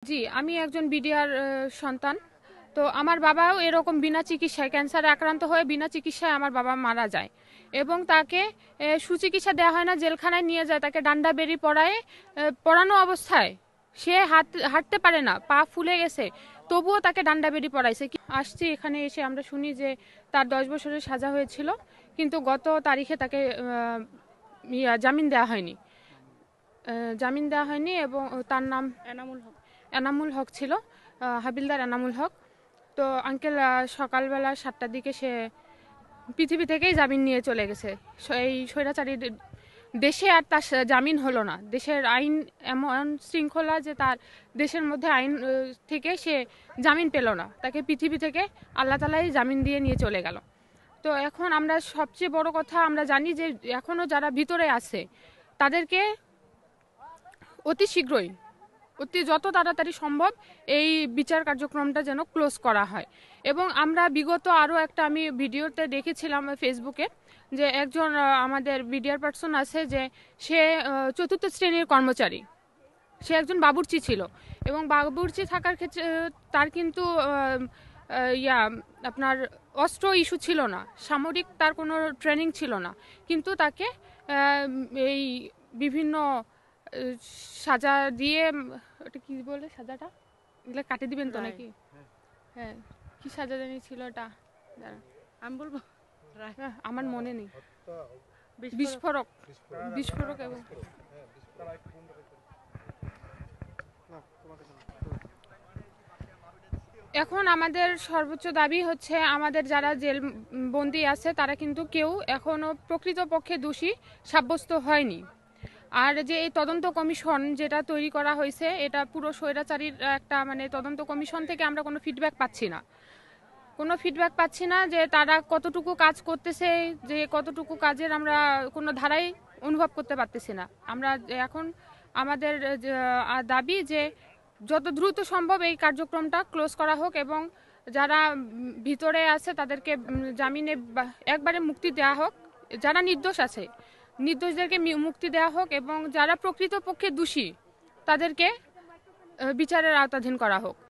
জি, আমি একজন বিডিআর সন্তান। তো আমার বাবাও এরকম বিনা চিকিৎসায় ক্যান্সারে আক্রান্ত হয়ে বিনা চিকিৎসায় আমার বাবা মারা যায় এবং তাকে সুচিকিৎসা দেওয়া হয় না, জেলখানায় নিয়ে যায়, তাকে ডান্ডা বেরি পড়ায়, পড়ানো অবস্থায় সে হাঁটতে পারে না, পা ফুলে গেছে, তবুও তাকে ডান্ডা বেরি পড়াইছে। আসছি এখানে এসে আমরা শুনি যে তার 10 বছরের সাজা হয়েছিল, কিন্তু গত তারিখে তাকে জামিন দেওয়া হয়নি। জামিন দেওয়া হয়নি এবং তার নাম এনামুল হক ছিল, হাবিলদার এনামুল হক। তো আঙ্কেল সকালবেলা 7টার দিকে সে পৃথিবী থেকেই জামিন নিয়ে চলে গেছে। এই স্বৈরাচারী দেশে আর তার জামিন হলো না। দেশের আইন এমন শৃঙ্খলা যে তার দেশের মধ্যে আইন থেকে সে জামিন পেল না, তাকে পৃথিবী থেকে আল্লাহ তালাই জামিন দিয়ে নিয়ে চলে গেল। তো এখন আমরা সবচেয়ে বড় কথা আমরা জানি যে এখনও যারা ভিতরে আছে তাদেরকে অতি শীঘ্রই, যত তাড়াতাড়ি সম্ভব এই বিচার কার্যক্রমটা যেন ক্লোজ করা হয়। এবং আমরা বিগত আরও একটা আমি ভিডিওতে দেখেছিলাম ফেসবুকে, যে একজন আমাদের বিডিআর পার্সন আছে, যে সে 4র্থ শ্রেণীর কর্মচারী, সে একজন বাবুর্চি ছিল এবং বাবুর্চি থাকার ক্ষেত্রে তার কিন্তু আপনার অস্ত্র ইস্যু ছিল না, সামরিক তার কোনো ট্রেনিং ছিল না, কিন্তু তাকে এই বিভিন্ন সাজা দিয়ে, ওটা কি বলে সাজাটা, এগুলো কাটে দিবেন তো নাকি? হ্যাঁ, কি সাজা জানি ছিল ওটা, আমি বলবো আমার মনে নেই। বিস্ফোরক বিস্ফোরক এবং এখন আমাদের সর্বোচ্চ দাবি হচ্ছে আমাদের যারা জেল বন্দী আছে তারা কিন্তু কেউ এখনো প্রকৃতপক্ষে দোষী সাব্যস্ত হয়নি। আর যে এই তদন্ত কমিশন যেটা তৈরি করা হয়েছে, এটা পুরো স্বৈরাচারীর একটা তদন্ত কমিশন থেকে আমরা কোনো ফিডব্যাক পাচ্ছি না যে তারা কতটুকু কাজ করতেছে, যে কতটুকু কাজের আমরা কোনো ধারাই অনুভব করতে পারতেছি না। আমরা এখন আমাদের দাবি যে যত দ্রুত সম্ভব এই কার্যক্রমটা ক্লোজ করা হোক এবং যারা ভিতরে আছে তাদেরকে জামিনে একবারে মুক্তি দেওয়া হোক, যারা নির্দোষ আছে নির্দোষদেরকে মুক্তি দেওয়া হোক এবং যারা প্রকৃতপক্ষে দোষী তাদেরকে বিচারের আওতাধীন করা হোক।